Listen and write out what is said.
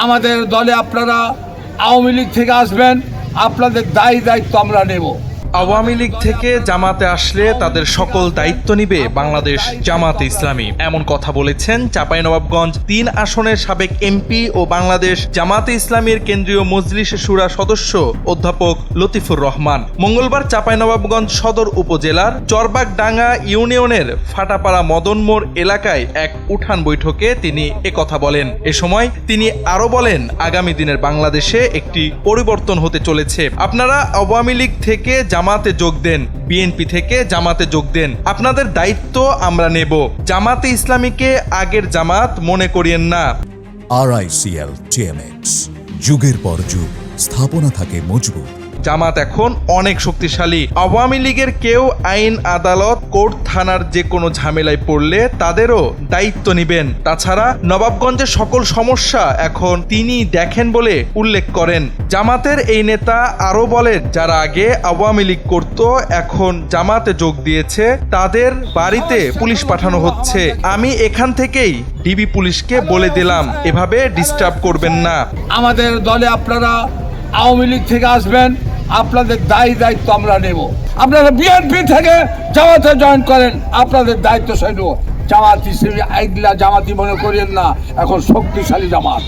আমাদের দলে আপনারা আওয়ামী লীগ থেকে আসবেন, আপনাদের দায়িত্ব আমরা নেব। আওয়ামী লীগ থেকে জামাতে আসলে তাদের সকল দায়িত্ব নিবে বাংলাদেশ জামাতে ইসলামী, এমন কথা বলেছেন চাঁপাইনবাবগঞ্জ ৩ আসনের সাবেক এমপি ও বাংলাদেশ জামাতে ইসলামীর কেন্দ্রীয় মজলিস শুরা সদস্য অধ্যাপক লতিফুর রহমান। মঙ্গলবার চাঁপাইনবাবগঞ্জ সদর উপজেলার চরবাগডাঙ্গা ইউনিয়নের ফাটাপাড়া মদনমোড় এলাকায় এক উঠান বৈঠকে তিনি একথা বলেন। এ সময় তিনি আরো বলেন, আগামী দিনের বাংলাদেশে একটি পরিবর্তন হতে চলেছে। আপনারা আওয়ামী লীগ থেকে জামাতে যোগ দেন, বিএনপি থেকে জামাতে যোগ দেন, আপনাদের দায়িত্ব আমরা নেব। জামাতে ইসলামীকে আগের জামাত মনে করিয়েন না। RICL TMX, যুগের পর যুগ স্থাপনা থাকে মজবুত। জামাত এখন অনেক শক্তিশালী। আওয়ামী লীগের কেউ আইন আদালত কোর্ট থানার যে কোনো ঝামেলায় পড়লে তাদেরও দায়িত্ব নিবেন। তাছাড়া নবাবগঞ্জের সকল সমস্যা এখন তিনি দেখেন বলে উল্লেখ করেন। জামাতের এই নেতা আরো বলেন, যারা আগে আওয়ামী লীগ করত এখন জামাতে যোগ দিয়েছে, তাদের বাড়িতে পুলিশ পাঠানো হচ্ছে। আমি এখান থেকেই ডিবি পুলিশকে বলে দিলাম, এভাবে ডিস্টার্ব করবেন না। আমাদের দলে আপনারা আওয়ামী লীগ থেকে আসবেন, আপনাদের দায়িত্ব আমরা নেব। আপনারা বিএনপি থেকে জামাতে জয়েন করেন, আপনাদের দায়িত্ব সে নেব। জামাত ইসলামী আইগলা জামাতি মনে করেন না, এখন শক্তিশালী জামাত।